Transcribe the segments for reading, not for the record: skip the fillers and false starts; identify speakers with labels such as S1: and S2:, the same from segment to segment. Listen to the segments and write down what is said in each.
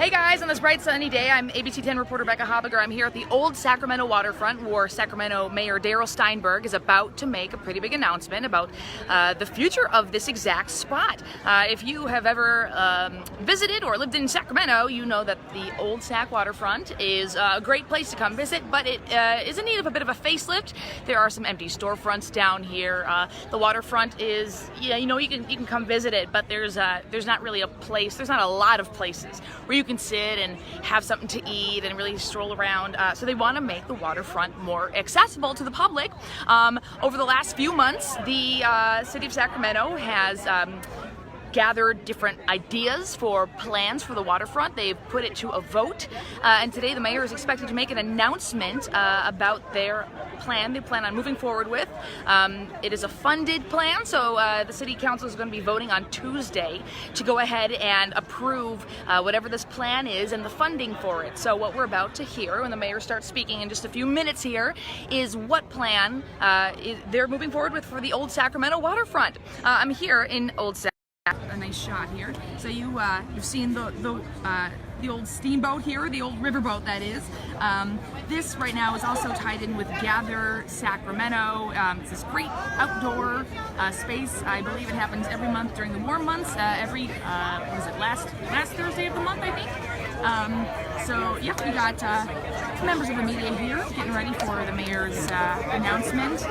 S1: Hey guys, on this bright sunny day, I'm ABC 10 reporter Becca Habiger. I'm here at the old Sacramento Waterfront, where Sacramento Mayor Darrell Steinberg is about to make a pretty big announcement about the future of this exact spot. If you have ever visited or lived in Sacramento, you know that the old Sac Waterfront is a great place to come visit, but it is in need of a bit of a facelift. There are some empty storefronts down here. The waterfront is, you can come visit it, but there's not really a place. There's not a lot of places where you can sit and have something to eat and really stroll around. So they want to make the waterfront more accessible to the public. Over the last few months, the city of Sacramento has gathered different ideas for plans for the waterfront. They've put it to a vote, and today the mayor is expected to make an announcement about their plan. They plan on moving forward with. It is a funded plan, so the city council is going to be voting on Tuesday to go ahead and approve whatever this plan is and the funding for it. So what we're about to hear when the mayor starts speaking in just a few minutes here is what plan they're moving forward with for the old Sacramento waterfront. I'm here in Old Sac. A nice shot here. So you've seen the old steamboat here, the old riverboat that is. This right now is also tied in with Gather Sacramento. It's this great outdoor space. I believe it happens every month during the warm months. Every last Thursday of the month, I think. So yeah, we got members of the media here getting ready for the mayor's announcement.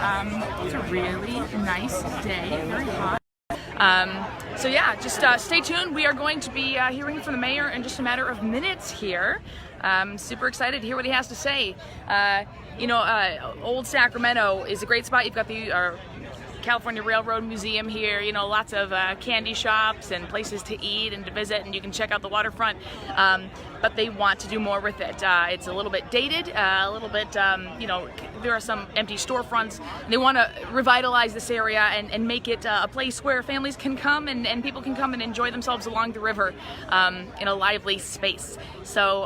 S1: It's a really nice day, very hot. So yeah, just stay tuned. We are going to be hearing from the mayor in just a matter of minutes here. Super excited to hear what he has to say. Old Sacramento is a great spot. You've got the California Railroad Museum here, lots of candy shops and places to eat and to visit, and you can check out the waterfront, but they want to do more with it. It's a little bit dated, a little bit, there are some empty storefronts. They want to revitalize this area and make it a place where families can come and people can come and enjoy themselves along the river in a lively space. So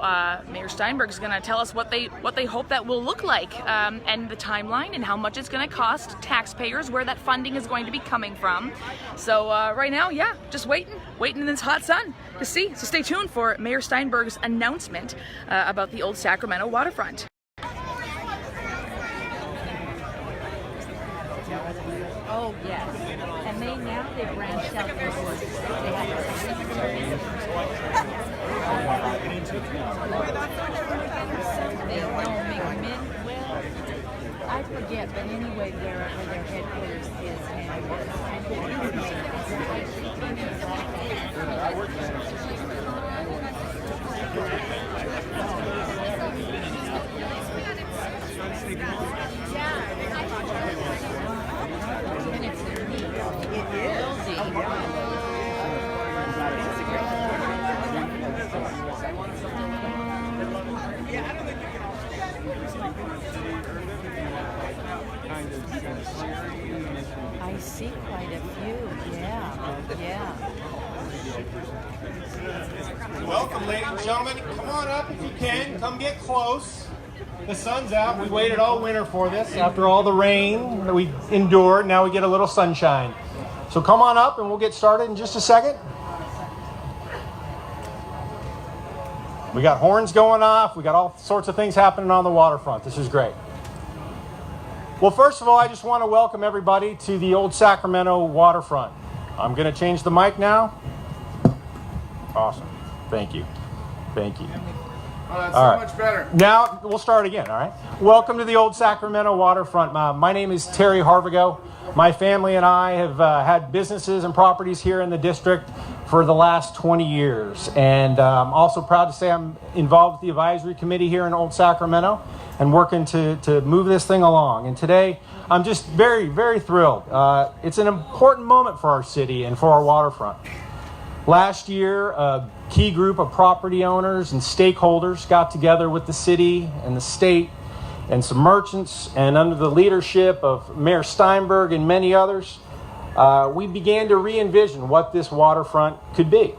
S1: Mayor Steinberg is going to tell us what they hope that will look like, and the timeline and how much it's going to cost taxpayers, where that funding is going to be coming from. So right now, yeah, just waiting in this hot sun to see. So stay tuned for Mayor Steinberg's announcement about the old Sacramento waterfront.
S2: Oh yes, and they branched out their work. They I forget, but anyway, where their headquarters is I see quite a few, yeah.
S3: Welcome, ladies and gentlemen. Come on up if you can. Come get close. The sun's out. We waited all winter for this. After all the rain that we endured, now we get a little sunshine. So come on up and we'll get started in just a second. We got horns going off. We got all sorts of things happening on the waterfront. This is great. Well, first of all, I just want to welcome everybody to the old Sacramento waterfront. I'm going to change the mic now. Awesome. Thank you.
S4: Oh, that's so much better.
S3: Now we'll start again, all right? Welcome to the old Sacramento waterfront. My name is Terry Harvigo. My family and I have had businesses and properties here in the district for the last 20 years. And I'm also proud to say I'm involved with the advisory committee here in Old Sacramento and working to move this thing along. And today, I'm just very, very thrilled. It's an important moment for our city and for our waterfront. Last year, a key group of property owners and stakeholders got together with the city and the state and some merchants, and under the leadership of Mayor Steinberg and many others, we began to re-envision what this waterfront could be.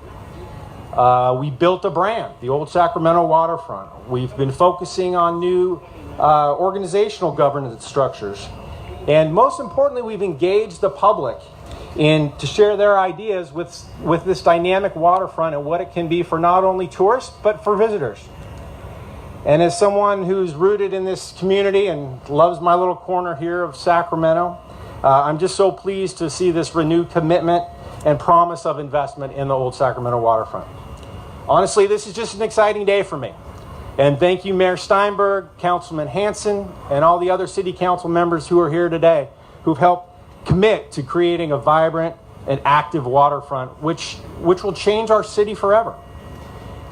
S3: We built a brand, the old Sacramento waterfront. We've been focusing on new organizational governance structures. And most importantly, we've engaged the public and to share their ideas with this dynamic waterfront and what it can be for not only tourists, but for visitors. And as someone who's rooted in this community and loves my little corner here of Sacramento, I'm just so pleased to see this renewed commitment and promise of investment in the Old Sacramento Waterfront. Honestly, this is just an exciting day for me. And thank you, Mayor Steinberg, Councilman Hansen, and all the other city council members who are here today who've helped commit to creating a vibrant and active waterfront, which will change our city forever.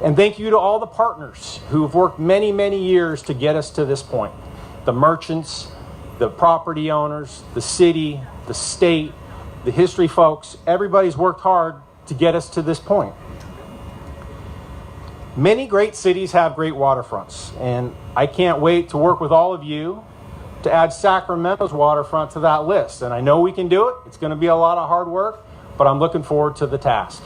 S3: And thank you to all the partners who've worked many, many years to get us to this point. The merchants, the property owners, the city, the state, the history folks, everybody's worked hard to get us to this point. Many great cities have great waterfronts, and I can't wait to work with all of you to add Sacramento's waterfront to that list. And I know we can do it. It's going to be a lot of hard work, but I'm looking forward to the task.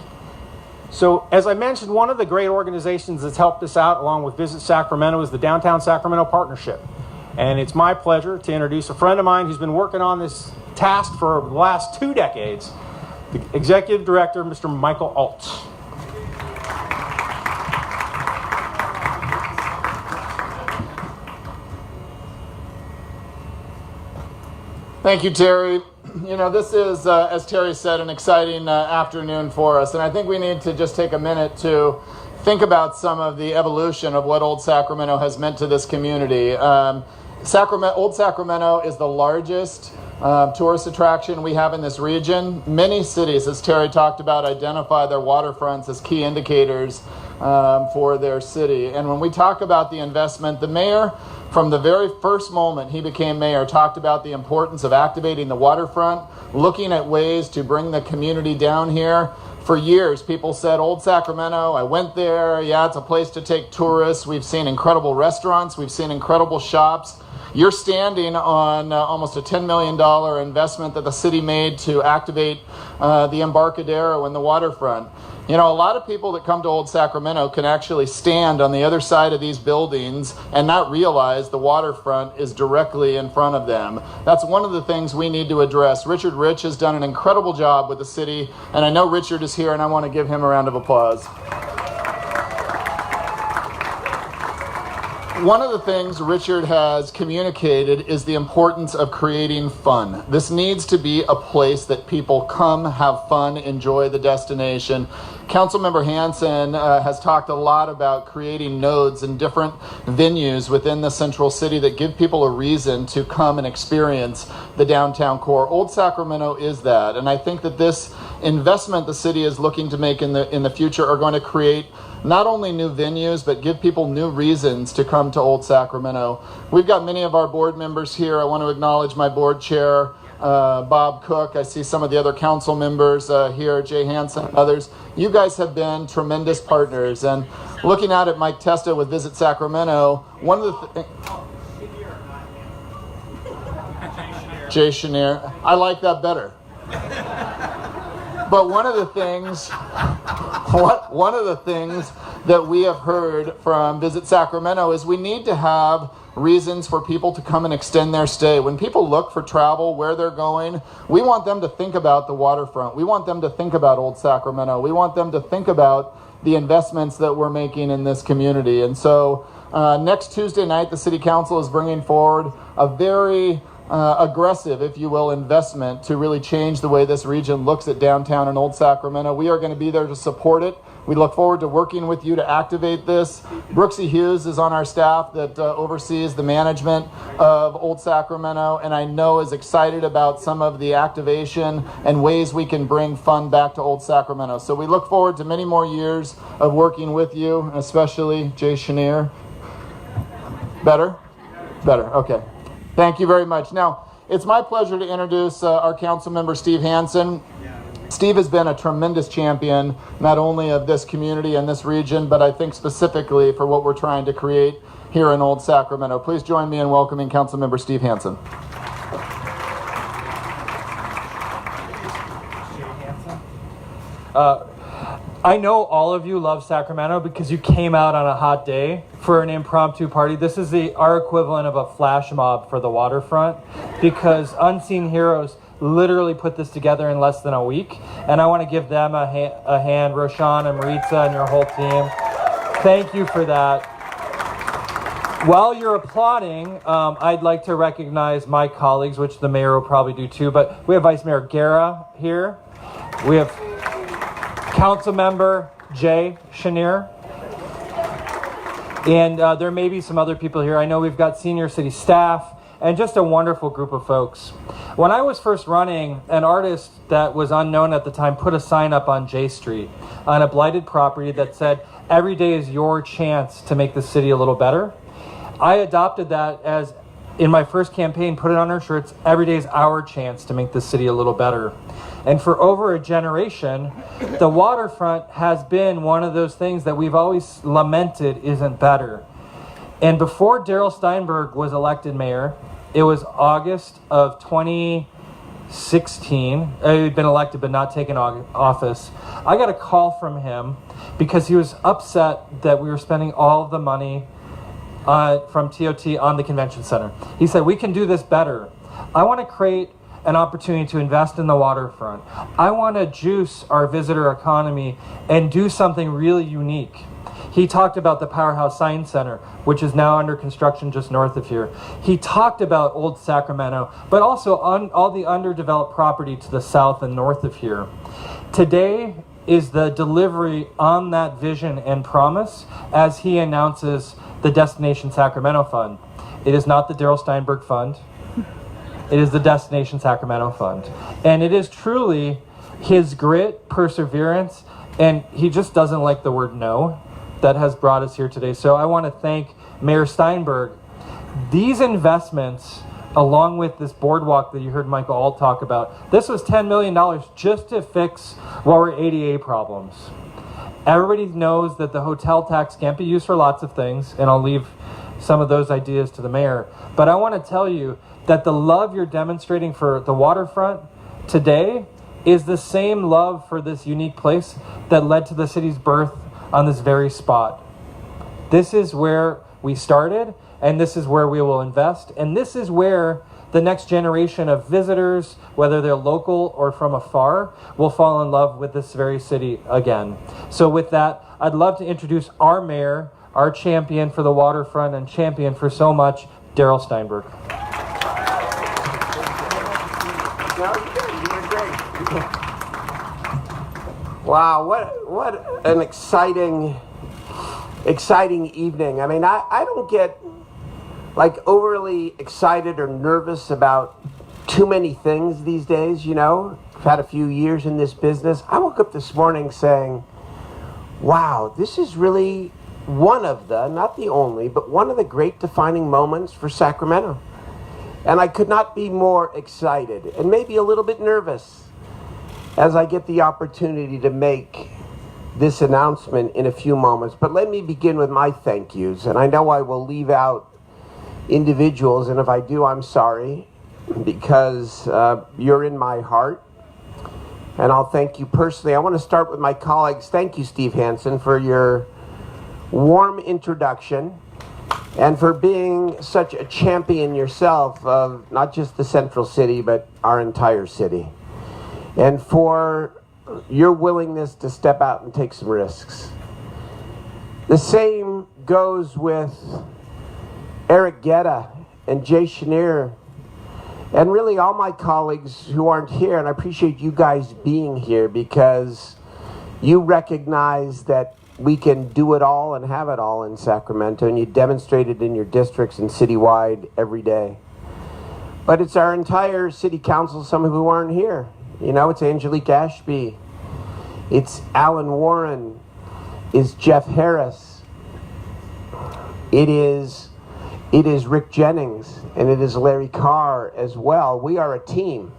S3: So, as I mentioned, one of the great organizations that's helped us out along with Visit Sacramento is the Downtown Sacramento Partnership. And it's my pleasure to introduce a friend of mine who's been working on this task for the last 2 decades, the Executive Director, Mr. Michael Alt.
S4: Thank you, Terry. You know, this is, as Terry said, an exciting afternoon for us. And I think we need to just take a minute to think about some of the evolution of what Old Sacramento has meant to this community. Old Sacramento is the largest tourist attraction we have in this region. Many cities, as Terry talked about, identify their waterfronts as key indicators for their city. And when we talk about the investment, the mayor, from the very first moment he became mayor, talked about the importance of activating the waterfront, looking at ways to bring the community down here. For years, people said, Old Sacramento, I went there. Yeah, it's a place to take tourists. We've seen incredible restaurants. We've seen incredible shops. You're standing on almost a $10 million investment that the city made to activate the Embarcadero and the waterfront. You know, a lot of people that come to Old Sacramento can actually stand on the other side of these buildings and not realize the waterfront is directly in front of them. That's one of the things we need to address. Richard Rich has done an incredible job with the city, and I know Richard is here, and I want to give him a round of applause. One of the things Richard has communicated is the importance of creating fun. This needs to be a place that people come, have fun, enjoy the destination. Councilmember Hansen has talked a lot about creating nodes and different venues within the central city that give people a reason to come and experience the downtown core. Old Sacramento is that, and I think that this investment the city is looking to make in the future are going to create not only new venues, but give people new reasons to come to Old Sacramento. We've got many of our board members here. I want to acknowledge my board chair, Bob Cook. I see some of the other council members here, Jay Hansen, others. You guys have been tremendous partners. And looking out at Mike Testa with Visit Sacramento, one of the Jay Chenier. I like that better. But one of the things that we have heard from Visit Sacramento is we need to have reasons for people to come and extend their stay. When people look for travel, where they're going, we want them to think about the waterfront. We want them to think about Old Sacramento. We want them to think about the investments that we're making in this community. And so next Tuesday night, the City Council is bringing forward a very aggressive, if you will, investment to really change the way this region looks at downtown and Old Sacramento. We are going to be there to support it. We look forward to working with you to activate this. Brooksy Hughes is on our staff that oversees the management of Old Sacramento, and I know is excited about some of the activation and ways we can bring fun back to Old Sacramento. So we look forward to many more years of working with you, especially Jay Chenier. Better? Better, okay. Thank you very much. Now, it's my pleasure to introduce our council member, Steve Hansen. Steve has been a tremendous champion, not only of this community and this region, but I think specifically for what we're trying to create here in Old Sacramento. Please join me in welcoming council member Steve Hansen.
S5: I know all of you love Sacramento because you came out on a hot day for an impromptu party. This is our equivalent of a flash mob for the waterfront because Unseen Heroes literally put this together in less than a week. And I want to give them a hand, Roshan and Maritza and your whole team. Thank you for that. While you're applauding, I'd like to recognize my colleagues, which the mayor will probably do too, but we have Vice Mayor Guerra here. We have Council Member Jay Chenier. And there may be some other people here. I know we've got senior city staff and just a wonderful group of folks. When I was first running, an artist that was unknown at the time put a sign up on J Street on a blighted property that said, "Every day is your chance to make the city a little better." I adopted that as, in my first campaign, put it on our shirts, "Every day is our chance to make the city a little better." And for over a generation, the waterfront has been one of those things that we've always lamented isn't better. And before Darrell Steinberg was elected mayor, it was August of 2016. He'd been elected but not taken office. I got a call from him because he was upset that we were spending all of the money from TOT on the convention center. He said, "We can do this better. I want to create an opportunity to invest in the waterfront. I want to juice our visitor economy and do something really unique." He talked about the Powerhouse Science Center, which is now under construction just north of here. He talked about Old Sacramento, but also on all the underdeveloped property to the south and north of here. Today is the delivery on that vision and promise as he announces the Destination Sacramento Fund. It is not the Darrell Steinberg Fund. It is the Destination Sacramento Fund. And it is truly his grit, perseverance, and he just doesn't like the word no that has brought us here today. So I want to thank Mayor Steinberg. These investments, along with this boardwalk that you heard Michael Alt talk about, this was $10 million just to fix what were ADA problems. Everybody knows that the hotel tax can't be used for lots of things, and I'll leave some of those ideas to the mayor. But I want to tell you that the love you're demonstrating for the waterfront today is the same love for this unique place that led to the city's birth on this very spot. This is where we started, and this is where we will invest, and this is where the next generation of visitors, whether they're local or from afar, will fall in love with this very city again. So with that, I'd love to introduce our mayor, our champion for the waterfront and champion for so much, Darrell Steinberg.
S6: Wow, what an exciting evening. I mean, I don't get like overly excited or nervous about too many things these days, you know. I've had a few years in this business. I woke up this morning saying, wow, this is really one of the, not the only, but one of the great defining moments for Sacramento. And I could not be more excited and maybe a little bit nervous as I get the opportunity to make this announcement in a few moments. But let me begin with my thank yous. And I know I will leave out individuals, and if I do, I'm sorry, because you're in my heart. And I'll thank you personally. I want to start with my colleagues. Thank you, Steve Hansen, for your warm introduction and for being such a champion yourself of not just the Central City, but our entire city. And for your willingness to step out and take some risks. The same goes with Eric Guetta and Jay Chenier, and really all my colleagues who aren't here. And I appreciate you guys being here because you recognize that we can do it all and have it all in Sacramento, and you demonstrate it in your districts and citywide every day. But it's our entire city council, some of who aren't here. You know, it's Angelique Ashby, it's Alan Warren, it's Jeff Harris, it is Rick Jennings, and it is Larry Carr as well. We are a team,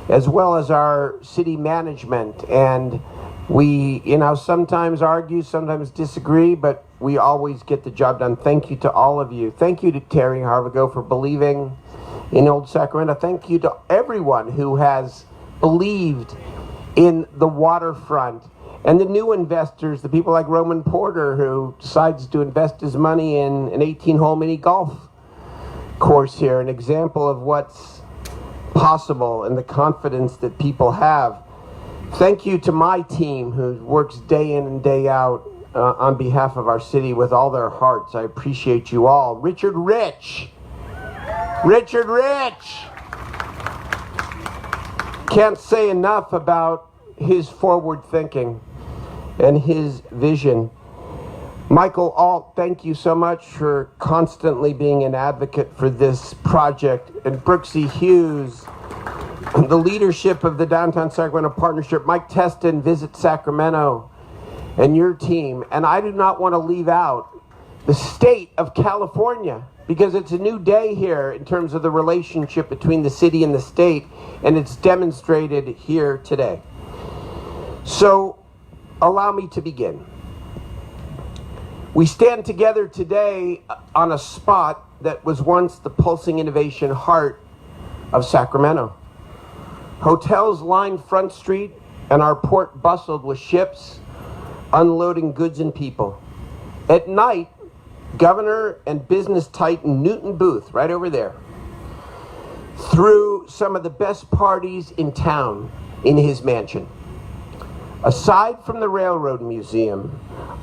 S6: as well as our city management, and we, you know, sometimes argue, sometimes disagree, but we always get the job done. Thank you to all of you. Thank you to Terry Harvigo for believing in Old Sacramento. Thank you to everyone who has believed in the waterfront, and the new investors, the people like Roman Porter, who decides to invest his money in an 18-hole mini golf course here, an example of what's possible and the confidence that people have. Thank you to my team who works day in and day out on behalf of our city with all their hearts. I appreciate you all. Richard Rich. Can't say enough about his forward thinking and his vision. Michael Alt, thank you so much for constantly being an advocate for this project. And Brooksy Hughes, the leadership of the Downtown Sacramento Partnership, Mike Teston, Visit Sacramento, and your team. And I do not want to leave out the state of California, because it's a new day here in terms of the relationship between the city and the state, and it's demonstrated here today. So, allow me to begin. We stand together today on a spot that was once the pulsing innovation heart of Sacramento. Hotels lined Front Street, and our port bustled with ships unloading goods and people. At night, Governor and business titan Newton Booth, right over there, threw some of the best parties in town in his mansion. Aside from the Railroad Museum,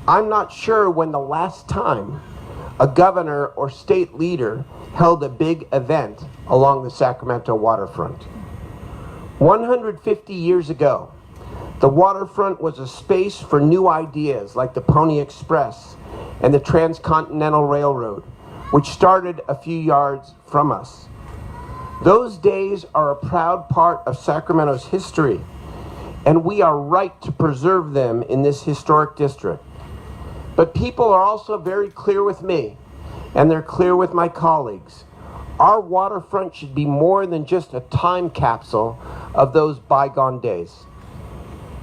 S6: I'm not sure when the last time a governor or state leader held a big event along the Sacramento waterfront. 150 years ago, the waterfront was a space for new ideas like the Pony Express and the Transcontinental Railroad, which started a few yards from us. Those days are a proud part of Sacramento's history, and we are right to preserve them in this historic district. But people are also very clear with me, and they're clear with my colleagues. Our waterfront should be more than just a time capsule of those bygone days.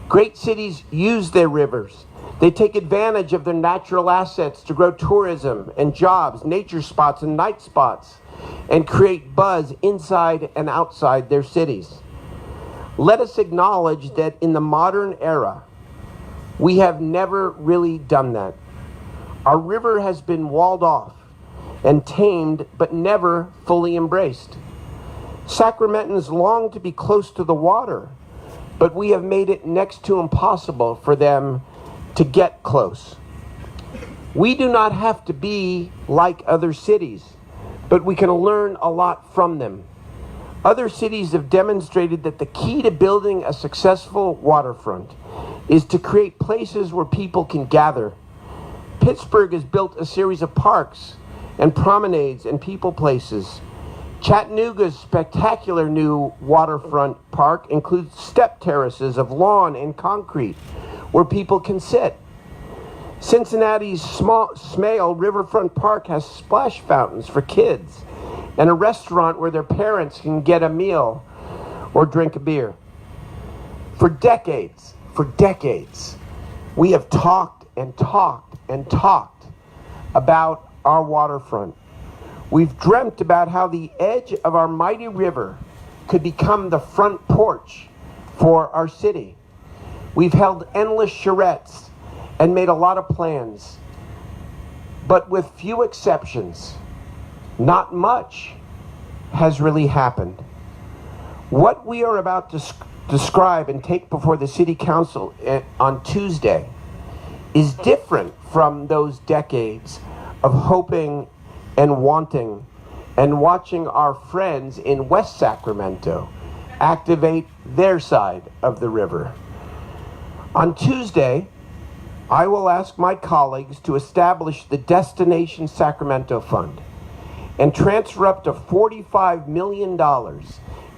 S6: Great cities use their rivers. They take advantage of their natural assets to grow tourism and jobs, nature spots and night spots, and create buzz inside and outside their cities. Let us acknowledge that in the modern era, we have never really done that. Our river has been walled off and tamed, but never fully embraced. Sacramentans long to be close to the water, but we have made it next to impossible for them to get close. We do not have to be like other cities, but we can learn a lot from them. Other cities have demonstrated that the key to building a successful waterfront is to create places where people can gather. Pittsburgh has built a series of parks and promenades and people places. Chattanooga's spectacular new waterfront park includes step terraces of lawn and concrete where people can sit. Cincinnati's Smale Riverfront Park has splash fountains for kids and a restaurant where their parents can get a meal or drink a beer. For decades, we have talked about our waterfront. We've dreamt about how the edge of our mighty river could become the front porch for our city. We've held endless charrettes and made a lot of plans, but with few exceptions, not much has really happened. What we are about to describe and take before the City Council on Tuesday is different from those decades of hoping and wanting and watching our friends in West Sacramento activate their side of the river. On Tuesday, I will ask my colleagues to establish the Destination Sacramento Fund and transfer up to $45 million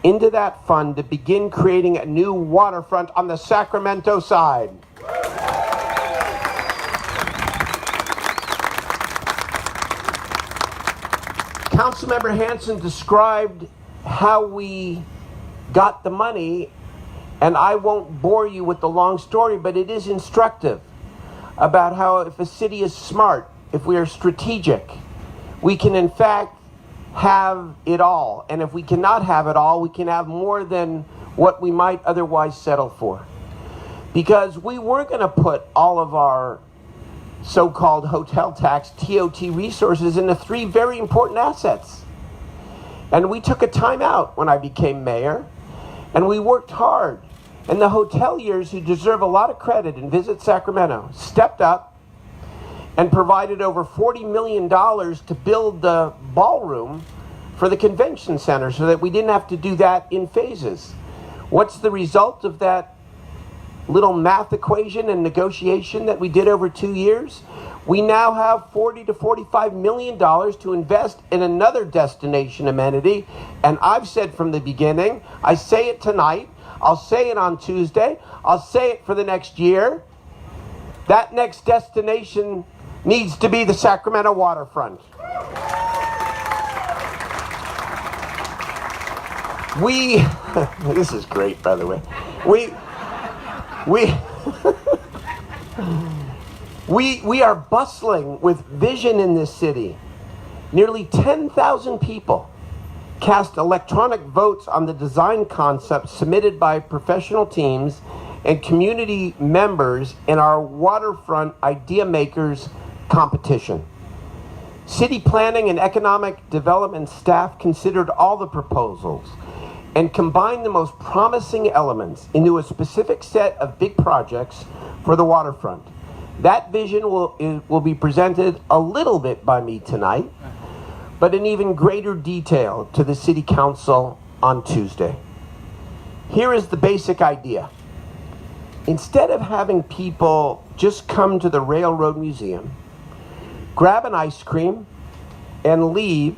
S6: into that fund to begin creating a new waterfront on the Sacramento side. Councilmember Hansen described how we got the money, and I won't bore you with the long story, but it is instructive about how if a city is smart, if we are strategic, we can in fact have it all. And if we cannot have it all, we can have more than what we might otherwise settle for. Because we were going to put all of our so-called hotel tax, TOT resources into three very important assets. And we took a time out when I became mayor, and we worked hard. And the hoteliers, who deserve a lot of credit in Visit Sacramento, stepped up and provided over $40 million to build the ballroom for the convention center so that we didn't have to do that in phases. What's the result of that little math equation and negotiation that we did over 2 years? We now have $40 to $45 million to invest in another destination amenity. And I've said from the beginning, I say it tonight, I'll say it on Tuesday, I'll say it for the next year. That next destination needs to be the Sacramento Waterfront. This is great, by the way. We are bustling with vision in this city. Nearly 10,000 people cast electronic votes on the design concepts submitted by professional teams and community members in our Waterfront Idea Makers competition. City planning and economic development staff considered all the proposals and combined the most promising elements into a specific set of big projects for the waterfront. That vision will be presented a little bit by me tonight, but in even greater detail to the City Council on Tuesday. Here is the basic idea. Instead of having people just come to the Railroad Museum, grab an ice cream, and leave,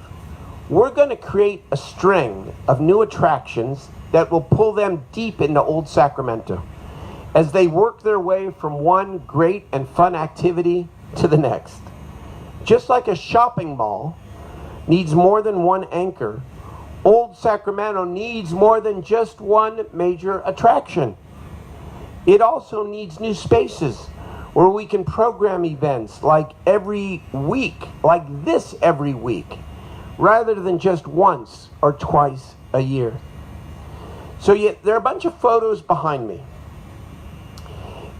S6: we're going to create a string of new attractions that will pull them deep into Old Sacramento as they work their way from one great and fun activity to the next. Just like a shopping mall needs more than one anchor, Old Sacramento needs more than just one major attraction. It also needs new spaces where we can program events like every week, like this every week, rather than just once or twice a year. So there are a bunch of photos behind me,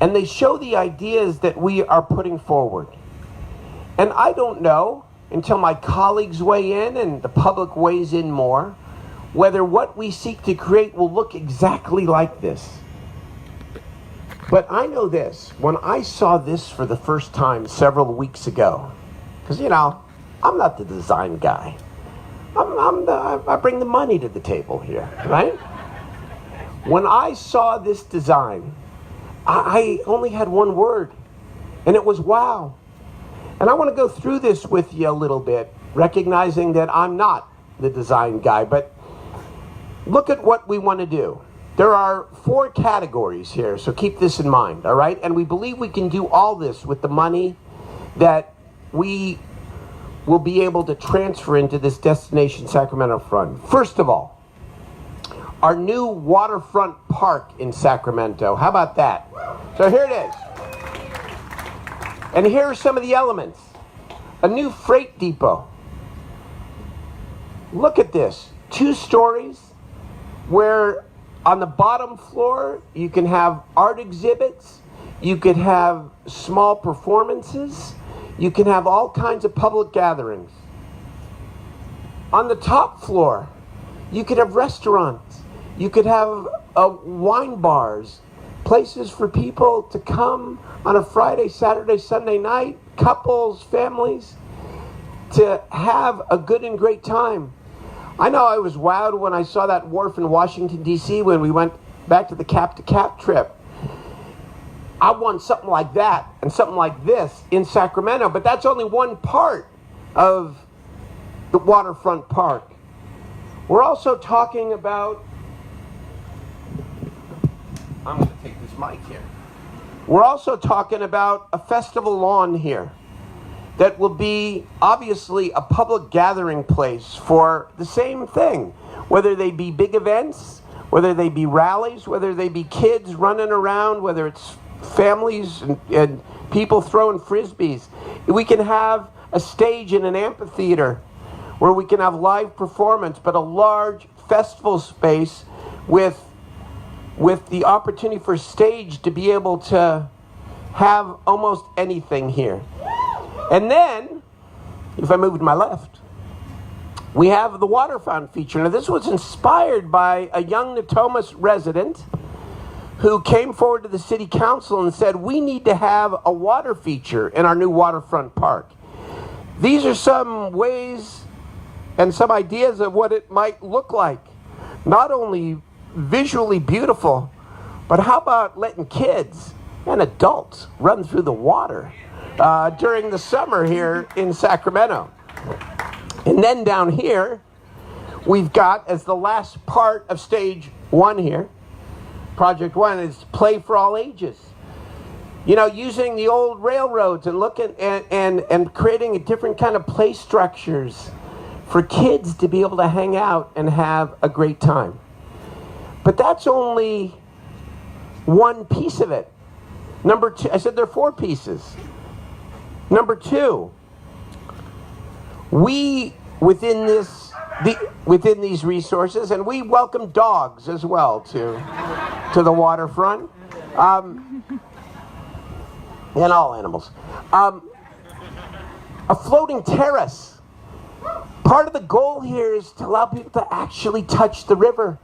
S6: and they show the ideas that we are putting forward. And I don't know, until my colleagues weigh in and the public weighs in more, whether what we seek to create will look exactly like this. But I know this, when I saw this for the first time several weeks ago, because, I'm not the design guy. I bring the money to the table here, right? When I saw this design, I only had one word, and it was wow. And I want to go through this with you a little bit, recognizing that I'm not the design guy, but look at what we want to do. There are 4 categories here, so keep this in mind, all right? And we believe we can do all this with the money that we will be able to transfer into this Destination Sacramento Fund. First of all, our new waterfront park in Sacramento. How about that? So here it is. And here are some of the elements. A new freight depot. Look at this. 2 stories where on the bottom floor you can have art exhibits, you could have small performances, you can have all kinds of public gatherings. On the top floor, you could have restaurants, you could have wine bars, places for people to come on a Friday, Saturday, Sunday night, couples, families, to have a good and great time. I know I was wowed when I saw that wharf in Washington, D.C. when we went back to the Cap trip. I want something like that and something like this in Sacramento, but that's only one part of the waterfront park. We're also talking about, I'm going to take this mic here. We're also talking about a festival lawn here that will be obviously a public gathering place for the same thing, whether they be big events, whether they be rallies, whether they be kids running around, whether it's families and people throwing frisbees. We can have a stage in an amphitheater where we can have live performance, but a large festival space with the opportunity for stage to be able to have almost anything here. And then, if I move to my left, we have the water fountain feature. Now, this was inspired by a young Natomas resident who came forward to the city council and said, we need to have a water feature in our new waterfront park. These are some ways and some ideas of what it might look like. Not only visually beautiful, but how about letting kids and adults run through the water during the summer here in Sacramento? And then down here, we've got, as the last part of stage 1 here, project 1 is play for all ages. You know, using the old railroads and looking and creating a different kind of play structures for kids to be able to hang out and have a great time. But that's only one piece of it. Number 2, I said there are 4 pieces. Number 2, we within these resources, and we welcome dogs as well to the waterfront, and all animals. A floating terrace. Part of the goal here is to allow people to actually touch the river,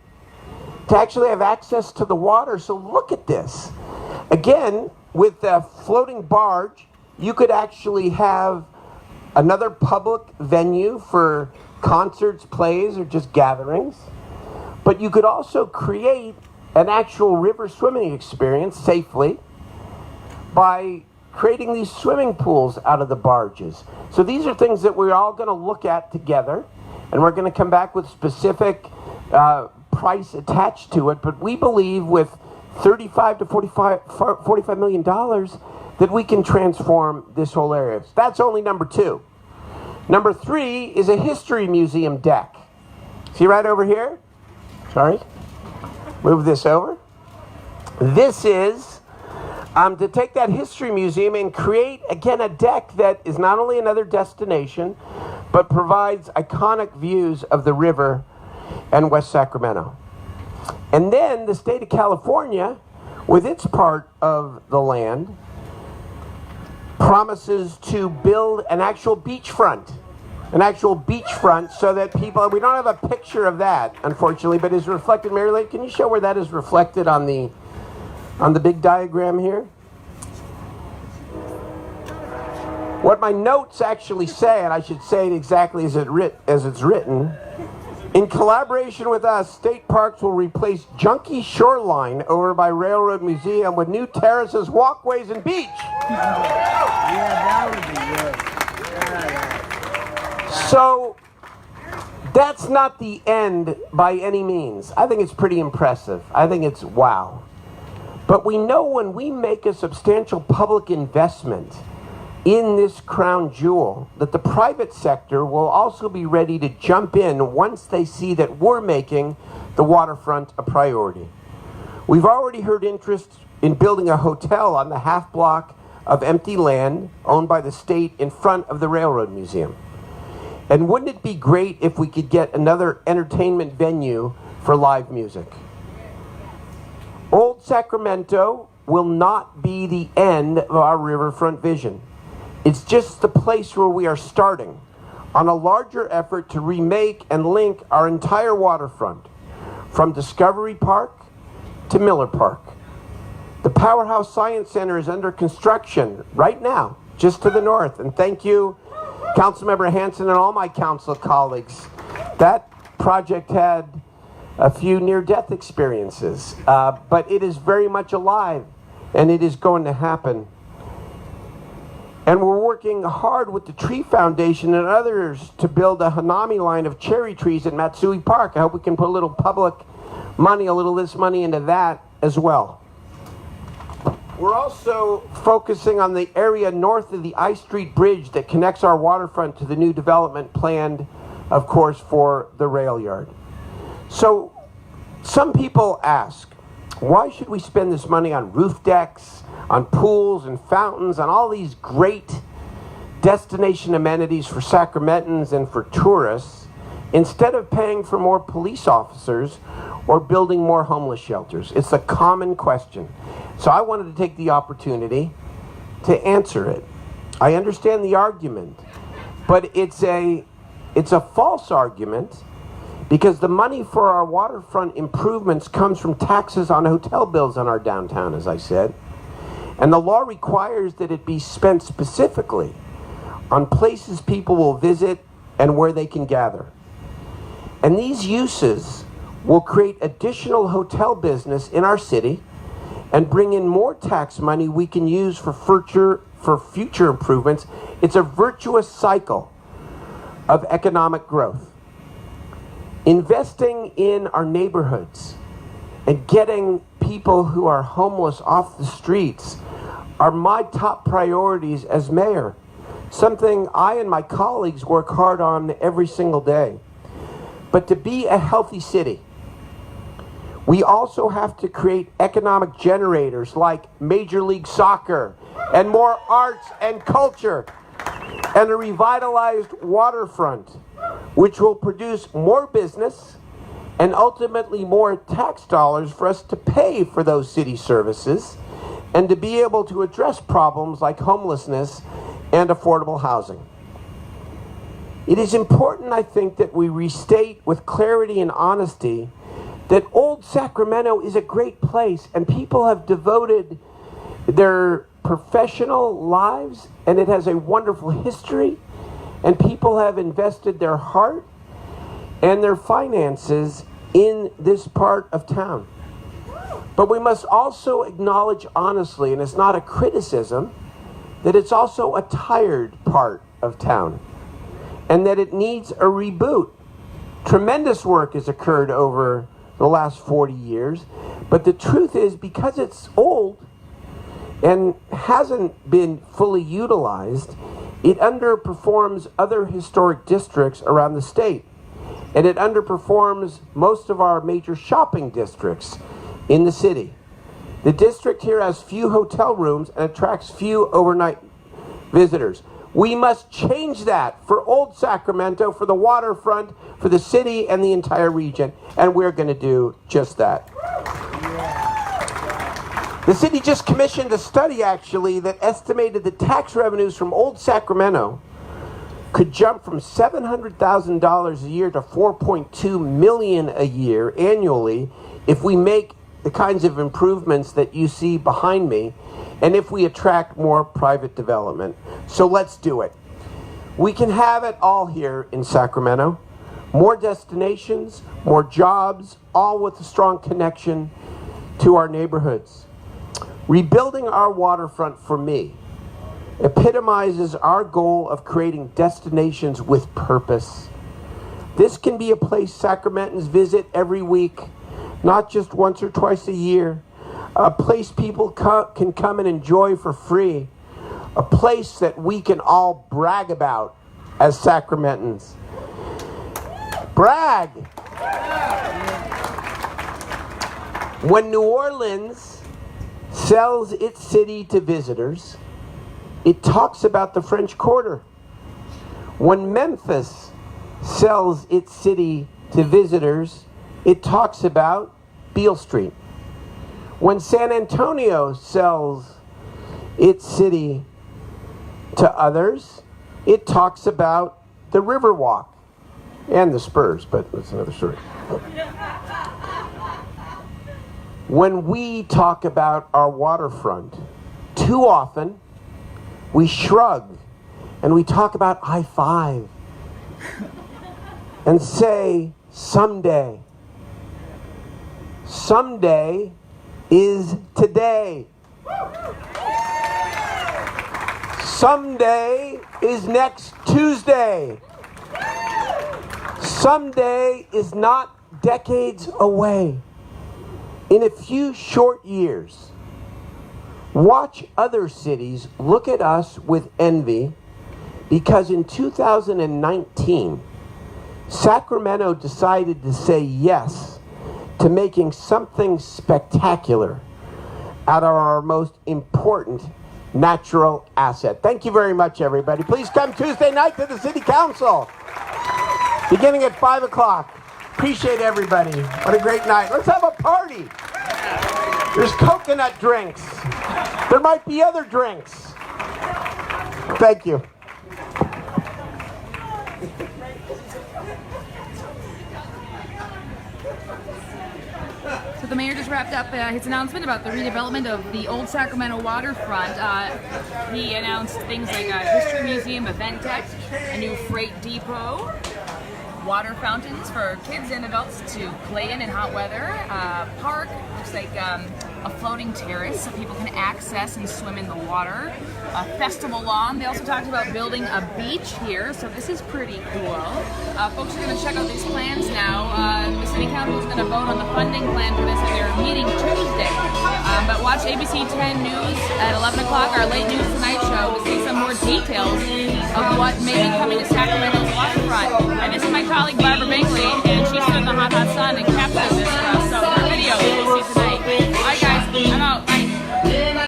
S6: to actually have access to the water. So look at this. Again, with a floating barge, you could actually have another public venue for concerts, plays, or just gatherings. But you could also create an actual river swimming experience safely by creating these swimming pools out of the barges. So these are things that we're all going to look at together, and we're going to come back with specific price attached to it. But we believe with $35 to $45 million that we can transform this whole area. That's only number 2. Number 3 is a history museum deck. See right over here? Sorry. Move this over. This is to take that history museum and create, again, a deck that is not only another destination, but provides iconic views of the river and West Sacramento. And then the state of California, with its part of the land, promises to build an actual beachfront. So that people, we don't have a picture of that, unfortunately, but is reflected. Mary Lane, can you show where that is reflected on the big diagram here? What my notes actually say, and I should say it exactly as it's written, in collaboration with us, state parks will replace junky shoreline over by Railroad Museum with new terraces, walkways, and beach. So that's not the end by any means. I think it's pretty impressive. I think it's wow. But we know when we make a substantial public investment in this crown jewel, that the private sector will also be ready to jump in once they see that we're making the waterfront a priority. We've already heard interest in building a hotel on the half block of empty land owned by the state in front of the Railroad Museum. And wouldn't it be great if we could get another entertainment venue for live music? Old Sacramento will not be the end of our riverfront vision. It's just the place where we are starting on a larger effort to remake and link our entire waterfront, from Discovery Park to Miller Park. The Powerhouse Science Center is under construction right now, just to the north. And thank you, Councilmember Hansen and all my council colleagues. That project had a few near-death experiences, but it is very much alive, and it is going to happen. And we're working hard with the Tree Foundation and others to build a Hanami line of cherry trees at Matsui Park. I hope we can put a little public money, a little of this money into that as well. We're also focusing on the area north of the I Street Bridge that connects our waterfront to the new development planned, of course, for the rail yard. So some people ask, why should we spend this money on roof decks, on pools and fountains, on all these great destination amenities for Sacramentans and for tourists, instead of paying for more police officers or building more homeless shelters? It's a common question. So I wanted to take the opportunity to answer it. I understand the argument, but it's a It's a false argument because the money for our waterfront improvements comes from taxes on hotel bills in our downtown, as I said. And the law requires that it be spent specifically on places people will visit and where they can gather. And these uses will create additional hotel business in our city and bring in more tax money we can use for future improvements. It's a virtuous cycle of economic growth. Investing in our neighborhoods and getting people who are homeless off the streets are my top priorities as mayor, something I and my colleagues work hard on every single day. But to be a healthy city, we also have to create economic generators like Major League Soccer and more arts and culture and a revitalized waterfront, which will produce more business and ultimately more tax dollars for us to pay for those city services and to be able to address problems like homelessness and affordable housing. It is important, I think, that we restate with clarity and honesty that Old Sacramento is a great place and people have devoted their professional lives and it has a wonderful history and people have invested their heart and their finances in this part of town. But we must also acknowledge honestly, and it's not a criticism, that it's also a tired part of town and that it needs a reboot. Tremendous work has occurred over the last 40 years, but the truth is because it's old and hasn't been fully utilized, it underperforms other historic districts around the state. And it underperforms most of our major shopping districts in the city. The district here has few hotel rooms and attracts few overnight visitors. We must change that for Old Sacramento, for the waterfront, for the city and the entire region. And we're going to do just that. The city just commissioned a study, actually, that estimated that tax revenues from Old Sacramento could jump from $700,000 a year to $4.2 million a year annually if we make the kinds of improvements that you see behind me and if we attract more private development. So let's do it. We can have it all here in Sacramento. More destinations, more jobs, all with a strong connection to our neighborhoods. Rebuilding our waterfront, for me, epitomizes our goal of creating destinations with purpose. This can be a place Sacramentans visit every week, not just once or twice a year. A place people can come and enjoy for free. A place that we can all brag about as Sacramentans. Brag! When New Orleans sells its city to visitors, it talks about the French Quarter. When Memphis sells its city to visitors, it talks about Beale Street. When San Antonio sells its city to others, it talks about the Riverwalk and the Spurs, but that's another story. When we talk about our waterfront, too often we shrug and we talk about I-5 and say, someday. Someday is today. Someday is next Tuesday. Someday is not decades away. In a few short years, watch other cities look at us with envy because in 2019, Sacramento decided to say yes to making something spectacular out of our most important natural asset. Thank you very much, everybody. Please come Tuesday night to the City Council, beginning at 5 o'clock. Appreciate everybody. What a great night. Let's have a party. There's coconut drinks. There might be other drinks. Thank you.
S1: So the mayor just wrapped up his announcement about the redevelopment of the old Sacramento Waterfront. He announced things like a history museum, event deck, a new freight depot, water fountains for kids and adults to play in hot weather, park, looks like a floating terrace so people can access and swim in the water, a festival lawn. They also talked about building a beach here, so this is pretty cool. Folks are going to check out these plans now. The city council is going to vote on the funding plan for this at their meeting Tuesday. But watch ABC 10 News at 11 o'clock, our late news tonight show, to see some more details of what may be coming to Sacramento's waterfront. And this is my colleague Barbara Banks.